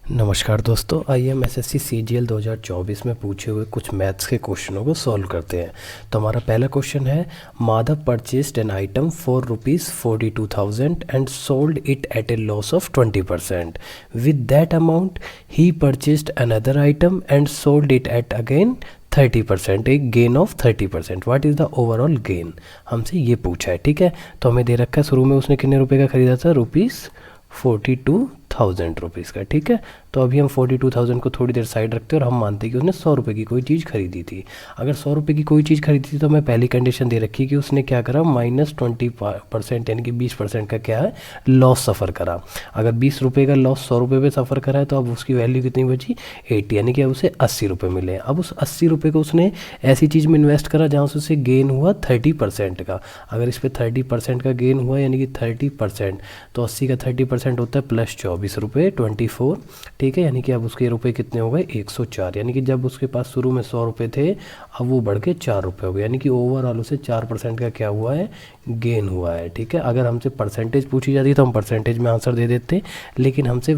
नमस्कार दोस्तों, आइए हम एसएससी सीजीएल 2024 में पूछे हुए कुछ मैथ्स के क्वेश्चनों को सॉल्व करते हैं। तो हमारा पहला क्वेश्चन है, Madhav purchased an item for ₹42,000 and sold it at A loss of 20%। With that amount he purchased another item and sold it at again 30%, एक gain of 30%। What is the overall gain, हमसे ये पूछा है। ठीक है, तो हमें दे रखा है शुरू में उसने कितने रुपए का खरीदा था, ₹42,000 का। ठीक है, तो अभी हम 42,000 को थोड़ी देर साइड रखते हैं और हम मानते हैं कि उसने 100 रुपये की कोई चीज़ खरीदी थी। अगर 100 रुपये की कोई चीज़ खरीदी थी तो हमें पहली कंडीशन दे रखी है कि उसने क्या करा, -20% यानी कि 20% का क्या है, लॉस सफ़र करा। अगर 20 रुपये का लॉस 100 रुपये पे सफ़र करा है तो अब उसकी वैल्यू कितनी बची, 80, यानी कि अब उसे 80 रुपये मिले। अब उस 80 रुपये को उसने ऐसी चीज़ में इन्वेस्ट करा जहाँ से उसे गेन हुआ 30% का। अगर इस पर 30% का गेन हुआ यानी कि 30%, तो 80 का 30% होता है +24 रुपये, 24। ठीक है, यानी कि अब उसके रुपए कितने हो गए, 104। यानी कि जब उसके पास शुरू में 100 रुपये थे, अब वो बढ़ के 4 रुपये हो गए, यानी कि ओवरऑल उसे 4% का क्या हुआ है, गेन हुआ है। ठीक है, अगर हमसे परसेंटेज पूछी जाती तो हम परसेंटेज में आंसर दे देते, लेकिन हमसे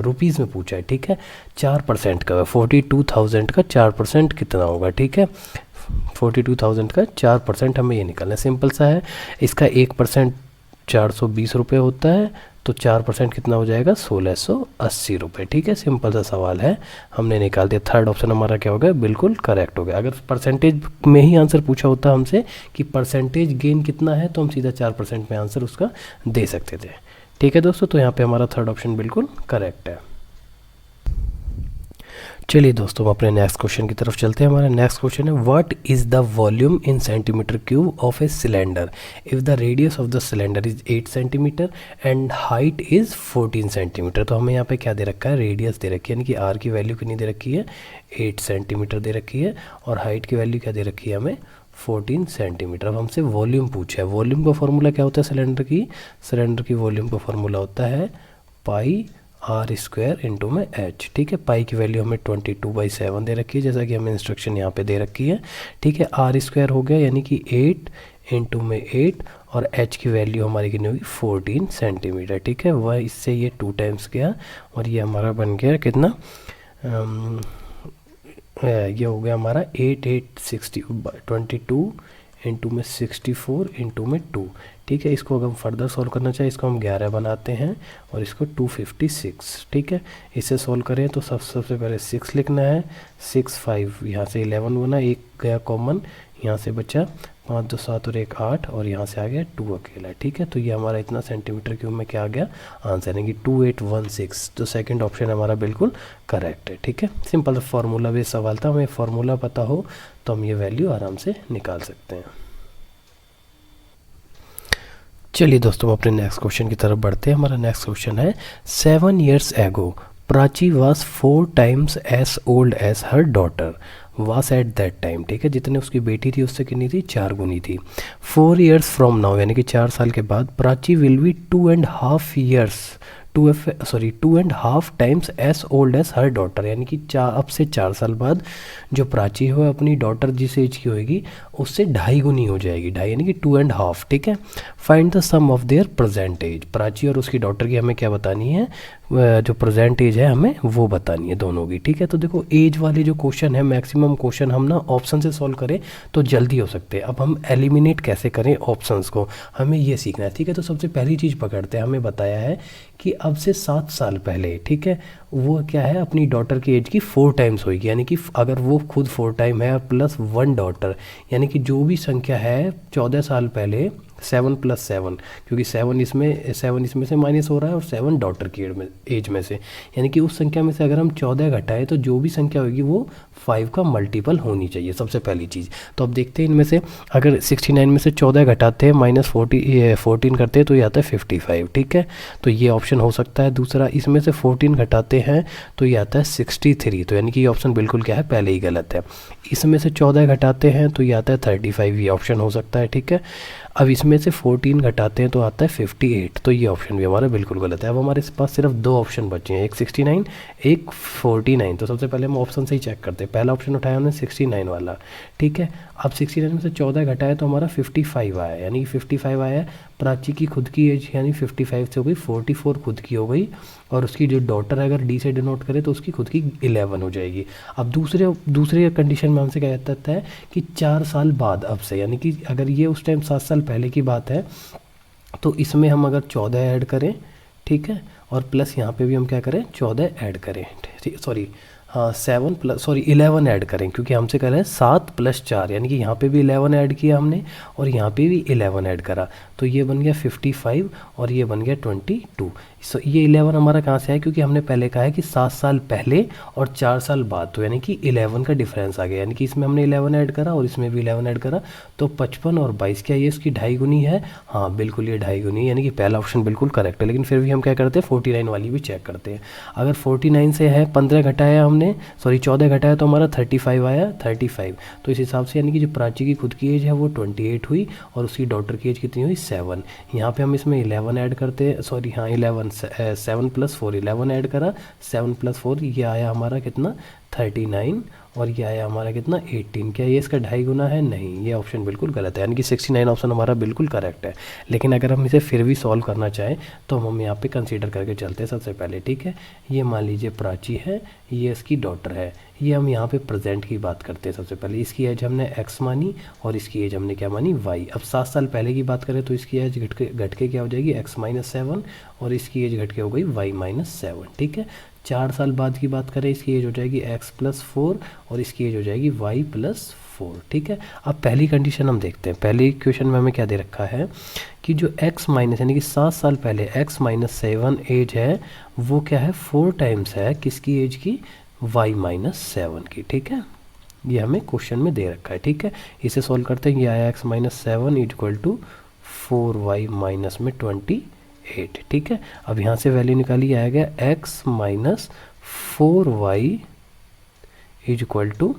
रुपीज़ में पूछा है। ठीक है, 4% का, 42,000 का 4% कितना होगा। ठीक है, 42,000 का 4% हमें ये निकालना है, सिंपल सा है। इसका 1% 420 रुपये होता है, तो 4% कितना हो जाएगा, 1680 रुपये। ठीक है, सिंपल सा सवाल है, हमने निकाल दिया। थर्ड ऑप्शन हमारा क्या हो गया, बिल्कुल करेक्ट हो गया। अगर परसेंटेज में ही आंसर पूछा होता हमसे कि परसेंटेज गेन कितना है, तो हम सीधा 4% में आंसर उसका दे सकते थे। ठीक है दोस्तों, तो यहाँ पे हमारा थर्ड ऑप्शन बिल्कुल करेक्ट है। चलिए दोस्तों, हम अपने नेक्स्ट क्वेश्चन की तरफ चलते हैं। हमारा नेक्स्ट क्वेश्चन है, what is the volume in centimetre cube of a cylinder if the radius of the cylinder is 8 centimetre and height is 14 centimetre. तो हमें यहाँ पे क्या दे रखा है, रेडियस दे रखी है, यानी कि आर की वैल्यू कितनी दे रखी है, 8 सेंटीमीटर दे रखी है, और हाइट की वैल्यू क्या दे रखी है हमें, 14 सेंटीमीटर। अब हमसे वॉल्यूम पूछा है। वॉल्यूम का फॉर्मूला क्या होता है सिलेंडर की वॉल्यूम का फॉर्मूला होता है πr² इंटू में h। ठीक है, पाई की वैल्यू हमें 22/7 दे रखी है, जैसा कि हमें इंस्ट्रक्शन यहाँ पे दे रखी है। ठीक है, r² हो गया यानी कि 8 इंटू में 8, और h की वैल्यू हमारी कितनी होगी, 14 सेंटीमीटर। ठीक है, वह इससे ये 2 टाइम्स गया, और ये हमारा बन गया कितना, ये हो गया हमारा 22 इंटू में 64 इंटू में 2। ठीक है, इसको अगर हम फर्दर सॉल्व करना चाहें, इसको हम 11 बनाते हैं और इसको 256। ठीक है, इसे सॉल्व करें तो सबसे पहले 6 लिखना है, 6 5, यहाँ से 11 बना, एक गया कॉमन, यहाँ से बचा 5 2 7 और 1 8, और यहाँ से आ गया 2 अकेला। ठीक है, तो ये हमारा इतना सेंटीमीटर क्यूब में क्या आ गया आंसर, यानी कि 2816। तो सेकंड ऑप्शन हमारा बिल्कुल करेक्ट है। ठीक है, सिंपल फार्मूला बेस्ड सवाल था, हमें फार्मूला पता हो तो हम ये वैल्यू आराम से निकाल सकते हैं। चलिए दोस्तों, अपने नेक्स्ट क्वेश्चन की तरफ बढ़ते हैं। हमारा नेक्स्ट क्वेश्चन है, 7 years ago Prachi was 4 times as old as her daughter was at that time. ठीक है, जितने उसकी बेटी थी उससे कितनी थी, 4 गुनी थी। 4 years फ्रॉम नाउ, यानी कि 4 साल के बाद, Prachi will be 2.5 years 2.5 times as old as her daughter, यानी कि अब से 4 साल बाद जो प्राची हो अपनी डॉटर जिस एज की होगी उससे 2.5 गुनी हो जाएगी, 2.5 यानी कि 2.5। ठीक है, find the sum of their present age. Prachi और उसकी डॉटर की हमें क्या बतानी है, जो प्रेजेंट एज है हमें वो बतानी है दोनों की। ठीक है, तो देखो एज वाले जो क्वेश्चन है, मैक्सिमम क्वेश्चन हम ना ऑप्शन से सॉल्व करें तो जल्दी हो सकते हैं। अब हम एलिमिनेट कैसे करें ऑप्शंस को, हमें ये सीखना है। ठीक है, तो सबसे पहली चीज़ पकड़ते हैं, हमें बताया है कि अब से 7 साल पहले, ठीक है, वो क्या है, अपनी डॉटर की एज की 4 टाइम्स होगी, यानी कि अगर वो खुद 4 टाइम है प्लस 1 डॉटर, यानी कि जो भी संख्या है 14 साल पहले, 7 + 7, क्योंकि 7 इसमें से माइनस हो रहा है और 7 डॉटर की एज में से, यानी कि उस संख्या में से अगर हम 14 घटाएं तो जो भी संख्या होगी वो 5 का मल्टीपल होनी चाहिए, सबसे पहली चीज़। तो अब देखते हैं इनमें से, अगर 69 में से 14 घटाते हैं -14 करते हैं तो ये आता है 55। ठीक है, तो ये ऑप्शन हो सकता है। दूसरा, इसमें से 14 घटाते हैं तो ये आता है 63, तो यानी कि ये ऑप्शन बिल्कुल क्या है, पहले ही गलत है। इसमें से 14 घटाते हैं तो ये आता है 35, ये ऑप्शन हो सकता है। ठीक है, अब इसमें से 14 घटाते हैं तो आता है 58, तो ये ऑप्शन भी हमारा बिल्कुल गलत है। अब हमारे पास सिर्फ 2 ऑप्शन बचे हैं, एक 69 एक 49। तो सबसे पहले हम ऑप्शन से ही चेक करते हैं। पहला ऑप्शन उठाया हमने 69 वाला। ठीक है, अब 69 में से 14 घटाया तो हमारा 55 आया, यानी कि 55 आया प्राची की खुद की एज यानी 55 से हो गई 44 खुद की हो गई, और उसकी जो डॉटर है अगर डी से डिनोट करे तो उसकी खुद की 11 हो जाएगी। अब दूसरे कंडीशन में हमसे क्या कहता है कि 4 साल बाद अब से, यानी कि अगर ये उस टाइम 7 साल पहले की बात है तो इसमें हम अगर 14 ऐड करें, ठीक है, और प्लस यहाँ पे भी हम क्या करें 14 ऐड करें, सॉरी हाँ 11 ऐड करें, क्योंकि हमसे कह रहे हैं 7 + 4, यानी कि यहाँ पे भी 11 ऐड किया हमने और यहाँ पे भी 11 ऐड करा, तो ये बन गया 55 और ये बन गया 22। सो ये 11 हमारा कहाँ से आया, क्योंकि हमने पहले कहा है कि 7 साल पहले और 4 साल बाद, तो यानी कि 11 का डिफरेंस आ गया, यानी कि इसमें हमने 11 ऐड करा और इसमें भी 11 ऐड करा, तो 55 और 22 क्या ये इसकी 2.5 गुनी है? हाँ बिल्कुल ये 2.5 गुनी, यानी कि पहला ऑप्शन बिल्कुल करेक्ट है। लेकिन फिर भी हम क्या करते हैं 49 वाली भी चेक करते हैं। अगर 49 से है 15 घटाया हमने, सॉरी 14 घटाया तो हमारा 35 आया, 35, तो इस हिसाब से यानी कि जो प्राची की खुद की एज है वो 28 हुई और उसकी डॉटर की एज कितनी हुई 7। यहाँ पे हम इसमें 11 ऐड करते हैं, सॉरी हाँ 7 + 4 11 ऐड करा, 7 + 4 ये आया हमारा कितना 39, और ये आया हमारा कितना 18। क्या ये इसका 2.5 गुना है? नहीं, ये ऑप्शन बिल्कुल गलत है, यानी कि 69 ऑप्शन हमारा बिल्कुल करेक्ट है। लेकिन अगर हम इसे फिर भी सॉल्व करना चाहें तो हम यहाँ पे कंसीडर करके चलते हैं सबसे पहले, ठीक है। ये मान लीजिए प्राची है, ये इसकी डॉटर है, ये हम यहाँ पे प्रेजेंट की बात करते हैं। सबसे पहले इसकी एज हमने x मानी और इसकी एज हमने क्या मानी y। अब 7 साल पहले की बात करें तो इसकी एज घट के क्या हो जाएगी x - 7 और इसकी एज घट के हो गई y - 7, ठीक है। 4 साल बाद की बात करें इसकी एज हो जाएगी x + 4 और इसकी एज हो जाएगी y + 4, ठीक है। अब पहली कंडीशन हम देखते हैं, पहली इक्वेशन में हमें क्या दे रखा है कि जो x माइनस यानी कि 7 साल पहले x - 7 एज है वो क्या है 4 टाइम्स है किसकी एज की, y - 7 की, ठीक है। ये हमें क्वेश्चन में दे रखा है, ठीक है। इसे सॉल्व करते हैं, ये आया x - 7 = 4y - 28, ठीक है। अब यहाँ से वैल्यू निकाली, आया गया x - 4y =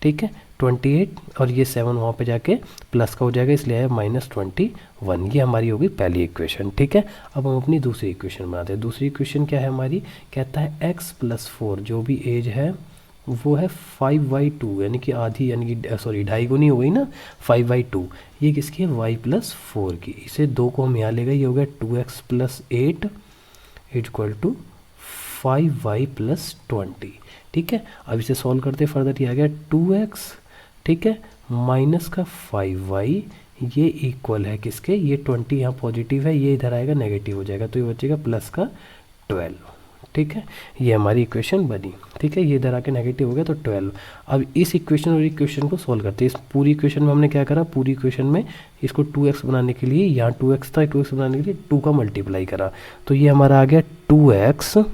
ठीक है 28, और ये 7 वहाँ पे जाके प्लस का हो जाएगा इसलिए आया -21। ये हमारी होगी पहली इक्वेशन, ठीक है। अब हम अपनी दूसरी इक्वेशन बनाते हैं। दूसरी इक्वेशन क्या है हमारी, कहता है x + 4 जो भी एज है वो है 5/2, यानी कि आधी, यानी कि सॉरी 2.5 गुनी हो गई ना 5/2, ये किसकी है y + 4 की। इसे 2 को हम यहाँ ले गए, ये हो गया 2x + 8 = 5y + 20, ठीक है। अब इसे सॉल्व करते फर्दर, ये आ गया 2x, ठीक है, माइनस का 5y, ये इक्वल है किसके, ये 20 यहाँ पॉजिटिव है, ये इधर आएगा नेगेटिव हो जाएगा, तो ये बचेगा प्लस का 12, ठीक है। ये हमारी इक्वेशन बनी, ठीक है। ये इधर आके नेगेटिव हो गया तो 12। अब इस इक्वेशन और इक्वेशन को सॉल्व करते हैं। इस पूरी इक्वेशन में हमने क्या करा, पूरी इक्वेशन में इसको 2x बनाने के लिए, यहाँ 2x था, 2x बनाने के लिए 2 का मल्टीप्लाई करा, तो ये हमारा आ गया 2x,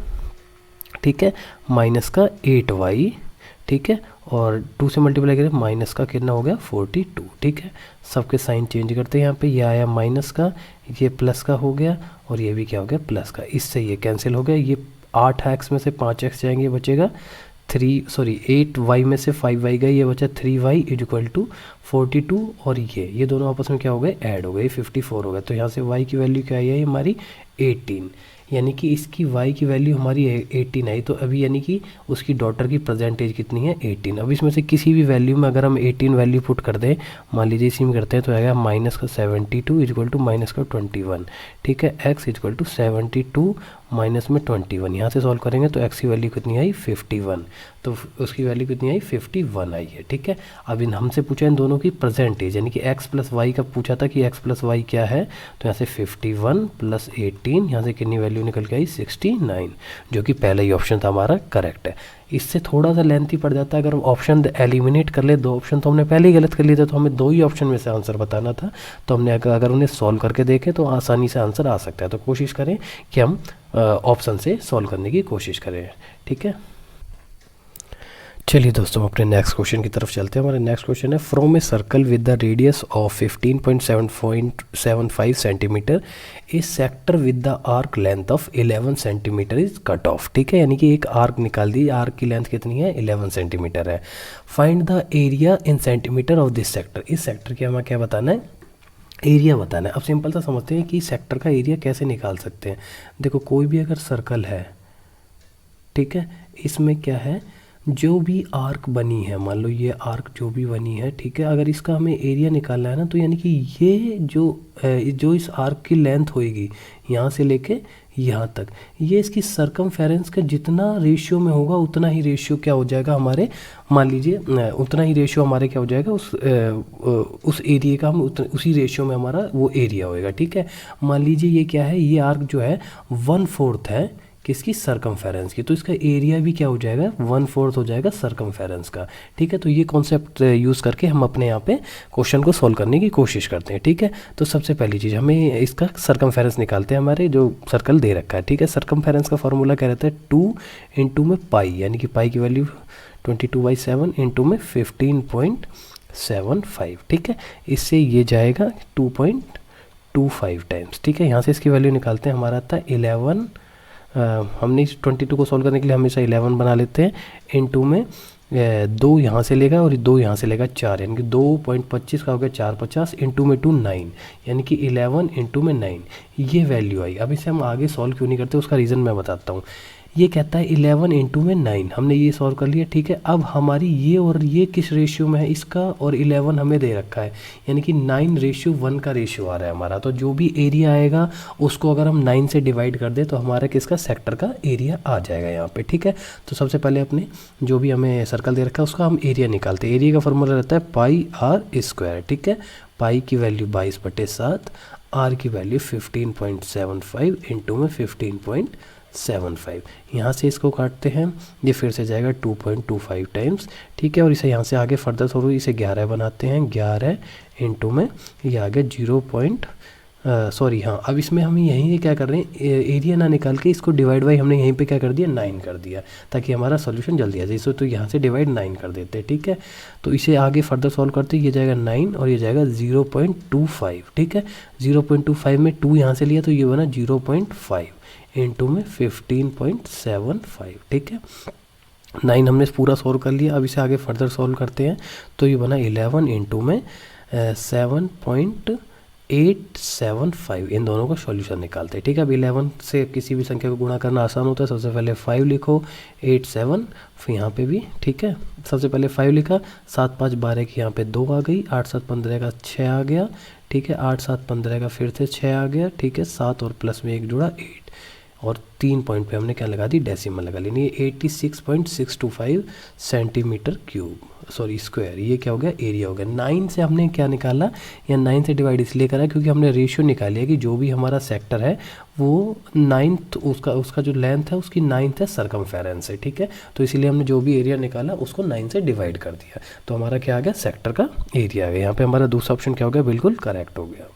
ठीक है, माइनस का 8y, ठीक है, और 2 से मल्टीप्लाई करें माइनस का कितना हो गया 42, ठीक है। सबके साइन चेंज करते हैं, यहाँ पे ये आया माइनस का, ये प्लस का हो गया, और ये भी क्या हो गया प्लस का, इससे ये कैंसिल हो गया। ये 8x में से 5x जाएंगे, बचेगा 8y में से 5y गए, ये बचा 3y = 42, और ये दोनों आपस में क्या हो गए ऐड हो गए, 54 हो गया। तो यहाँ से y की वैल्यू क्या आई है हमारी 18, यानी कि इसकी y की वैल्यू हमारी 18 आई। तो अभी यानी कि उसकी डॉटर की प्रेजेंट एज कितनी है 18। अब इसमें से किसी भी वैल्यू में अगर हम 18 वैल्यू पुट कर दें, मान लीजिए इसी में करते हैं, तो आएगा -72 = -21, ठीक है। x = 72 -21, यहाँ से सॉल्व करेंगे तो x की वैल्यू कितनी आई 51, तो उसकी वैल्यू कितनी आई 51 आई है, ठीक है। अब इन हमसे पूछा इन दोनों की प्रेजेंट एज, यानी कि x + y का पूछा था कि x + y क्या है, तो यहाँ से 51 + 18, यहाँ से कितनी वैल्यू निकल के आई 69, जो कि पहला ही ऑप्शन था हमारा करेक्ट है। इससे थोड़ा सा लेंथी पड़ जाता है, अगर हम ऑप्शन एलिमिनेट कर ले, 2 ऑप्शन तो हमने पहले ही गलत कर लिए थे, तो हमें 2 ही ऑप्शन में से आंसर बताना था, तो हमने अगर उन्हें सॉल्व करके देखें तो आसानी से आंसर आ सकता है। तो कोशिश करें कि हम ऑप्शन से सॉल्व करने की कोशिश करें, ठीक है। चलिए दोस्तों अपने नेक्स्ट क्वेश्चन की तरफ चलते हैं। हमारा नेक्स्ट क्वेश्चन है, from a circle with the radius of 15.75 centimetre A sector with the arc length of 11 centimetre is cut off, ठीक है। यानी कि एक आर्क निकाल दी, आर्क की लेंथ कितनी है 11 सेंटीमीटर है। Find the area in centimetre of this sector, इस सेक्टर के हमें क्या बताना है एरिया बताना है। अब सिंपल सा समझते हैं कि सेक्टर का एरिया कैसे निकाल सकते हैं। देखो कोई भी अगर सर्कल है, ठीक है, इसमें क्या है जो भी आर्क बनी है, मान लो ये आर्क जो भी बनी है, ठीक है, अगर इसका हमें एरिया निकालना है ना, तो यानी कि ये जो इस आर्क की लेंथ होएगी यहाँ से लेके यहाँ तक, ये इसकी सरकमफेरेंस का जितना रेशियो में होगा उतना ही रेशियो क्या हो जाएगा हमारे, मान लीजिए उतना ही रेशियो हमारे क्या हो जाएगा उस एरिया का, हम उसी रेशियो में हमारा वो एरिया होएगा, ठीक है। मान लीजिए ये क्या है, ये आर्क जो है 1/4 है किसकी, सरकमफेरेंस की, तो इसका एरिया भी क्या हो जाएगा, 1/4 हो जाएगा सरकमफेरेंस का, ठीक है। तो ये कॉन्सेप्ट यूज़ करके हम अपने यहाँ पे क्वेश्चन को सोल्व करने की कोशिश करते हैं, ठीक है। तो सबसे पहली चीज़ हमें इसका सरकमफेरेंस निकालते हैं, हमारे जो सर्कल दे रखा है, ठीक है। सरकमफेरेंस का फॉर्मूला क्या रहता है, 2 इंटू में पाई, यानी कि पाई की वैल्यू 22/7 इंटू में 15.75, ठीक है। इससे ये जाएगा 2.25 टाइम्स, ठीक है। यहाँ से इसकी वैल्यू निकालते हैं, हमारा आता है 11, हमने 22 को सॉल्व करने के लिए हमेशा 11 बना लेते हैं, इंटू में 2 यहाँ से लेगा और 2 यहाँ से लेगा 4, यानी कि 2.25 का हो गया 450, इंटू में 2 9, यानी कि 11 इंटू में 9, ये वैल्यू आई। अब इसे हम आगे सॉल्व क्यों नहीं करते, उसका रीज़न मैं बताता हूँ। ये कहता है 11 इंटू में 9, हमने ये सॉल्व कर लिया, ठीक है। अब हमारी ये और ये किस रेशियो में है, इसका और 11 हमें दे रखा है, यानी कि 9:1 का रेशियो आ रहा है हमारा। तो जो भी एरिया आएगा उसको अगर हम 9 से डिवाइड कर दें तो हमारा किसका, सेक्टर का एरिया आ जाएगा यहाँ पे, ठीक है। तो सबसे पहले अपने जो भी हमें सर्कल दे रखा है उसका हम एरिया निकालते हैं। एरिया का फॉर्मूला रहता है πr², ठीक है। पाई की वैल्यू 22/7, आर की वैल्यू 15.75 इंटू में 15.75, यहाँ से इसको काटते हैं, ये फिर से जाएगा 2.25 टाइम्स, ठीक है। और इसे यहाँ से आगे फर्दर थोड़ा इसे 11 बनाते हैं, 11 इंटू में ये आ गया 0. हाँ, अब इसमें हम यहीं क्या कर रहे हैं, एरिया ना निकाल के इसको डिवाइड बाई हमने यहीं पे क्या कर दिया, 9 कर दिया, ताकि हमारा सोल्यूशन जल्दी आ जाए। इसको तो यहाँ से डिवाइड 9 कर देते हैं, ठीक है। तो इसे आगे फर्दर सॉल्व करते ये जाएगा 9 और ये जाएगा 0.25, ठीक है। 0.25 में 2 यहाँ से लिया तो ये बना 0.5 इंटू में 15.75, ठीक है। 9 हमने पूरा सॉल्व कर लिया, अब इसे आगे फर्दर सॉल्व करते हैं तो ये बना 11 इंटू में 7.875, इन दोनों का सॉल्यूशन निकालते हैं, ठीक है। अब 11 से किसी भी संख्या को गुणा करना आसान होता है, सबसे पहले 5 लिखो, 8 7, फिर यहाँ पे भी, ठीक है। सबसे पहले 5 लिखा, 7 5 12 की यहाँ पे 2 आ गई, 8 7 15 का 6 आ गया, ठीक है। 8 7 15 का फिर से 6 आ गया, ठीक है। 7 और प्लस में 1 जुड़ा 8, और 3 पॉइंट पे हमने क्या लगा दी, डेसिमल लगा ली, ये 86.625 सेंटीमीटर क्यूब स्क्वायर, ये क्या हो गया, एरिया हो गया। 9 से हमने क्या निकाला, या 9 से डिवाइड इसलिए करा क्योंकि हमने रेशियो निकाल लिया कि जो भी हमारा सेक्टर है वो 9th उसका जो लेंथ है उसकी 9th है सरकमफेरेंस है, ठीक है। तो इसीलिए हमने जो भी एरिया निकाला उसको 9 से डिवाइड कर दिया, तो हमारा क्या आ गया, सेक्टर का एरिया आ गया। यहाँ पे हमारा दूसरा ऑप्शन क्या हो गया, बिल्कुल करेक्ट हो गया।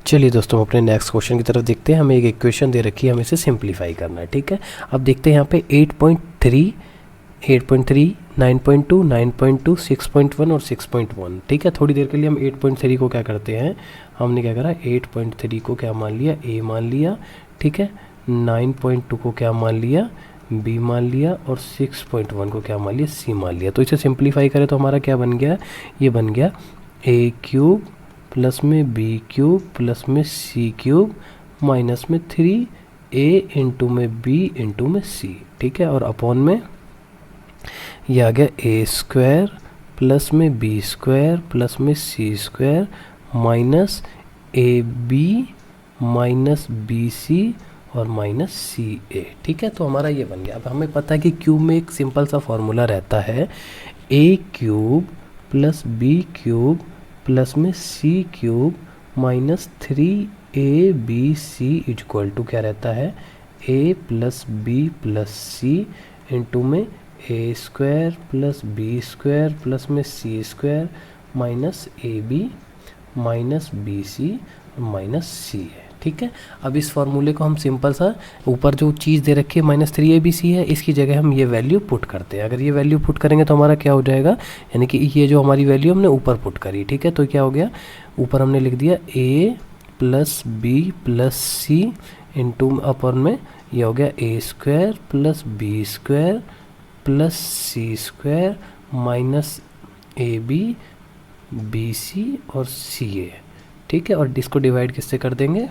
चलिए दोस्तों, अपने नेक्स्ट क्वेश्चन की तरफ देखते हैं। हमें एक इक्वेशन दे रखी है, हमें इसे सिंप्लीफाई करना है, ठीक है। अब देखते हैं यहाँ पे 8.3, 9.2, 9.2, 6.1 और 6.1, ठीक है। थोड़ी देर के लिए हम 8.3 को क्या करते हैं, हमने क्या करा, 8.3 को क्या मान लिया, ए मान लिया, ठीक है। 9.2 को क्या मान लिया, बी मान लिया, और 6.1 को क्या मान लिया, सी मान लिया। तो इसे सिंप्लीफाई करें तो हमारा क्या बन गया, ये बन गया a³ प्लस में b³ प्लस में c³ माइनस में 3a इंटू में b इंटू में c, ठीक है। और अपॉन में ये आ गया a² प्लस में b² प्लस में c² minus ab minus bc और माइनस ca, ठीक है। तो हमारा ये बन गया। अब हमें पता है कि क्यूब में एक सिंपल सा फॉर्मूला रहता है, a³ प्लस b³ प्लस में c³ minus 3abc equal to क्या रहता है, a plus b plus c into में a² प्लस b² प्लस में c² minus ab minus bc minus c है, ठीक है। अब इस फार्मूले को हम सिंपल सा, ऊपर जो चीज़ दे रखी है -3abc है, इसकी जगह हम ये वैल्यू पुट करते हैं। अगर ये वैल्यू पुट करेंगे तो हमारा क्या हो जाएगा, यानी कि ये जो हमारी वैल्यू हमने ऊपर पुट करी, ठीक है। तो क्या हो गया, ऊपर हमने लिख दिया a plus B plus C into अपन में ये हो गया a² plus b² plus c² minus ab bc और ca, ठीक है। और इसको डिवाइड किससे कर देंगे,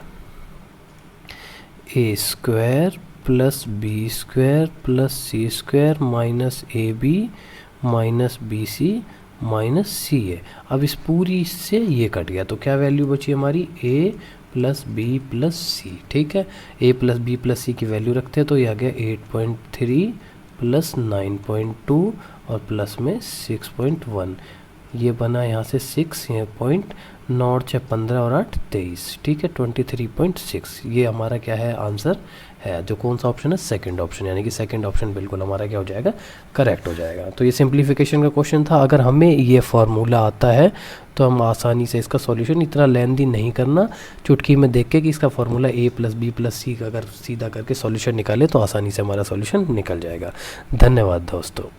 a² plus B square plus C square minus A B minus B C minus C A. अब इस पूरी से ये कट गया तो क्या वैल्यू बची हमारी, ए प्लस बी प्लस सी। ठीक है, ए प्लस बी प्लस सी की वैल्यू रखते हैं तो ये आ गया 8.3 प्लस 9.2 और प्लस में 6.1। ये बना यहाँ से 6, ये पॉइंट 9 6 15 और 8 23। ठीक है, 23.6 ये हमारा क्या है आंसर है। जो कौन सा ऑप्शन है, सेकंड ऑप्शन, यानी कि सेकंड ऑप्शन बिल्कुल हमारा क्या हो जाएगा, करेक्ट हो जाएगा। तो ये सिंप्लीफिकेशन का क्वेश्चन था। अगर हमें ये फार्मूला आता है तो हम आसानी से इसका सॉल्यूशन, इतना लेंथी नहीं करना, चुटकी में देख के कि इसका फार्मूला ए प्लस बी प्लस सी का अगर सीधा करके सॉल्यूशन निकाले तो आसानी से हमारा सॉल्यूशन निकल जाएगा। धन्यवाद दोस्तों।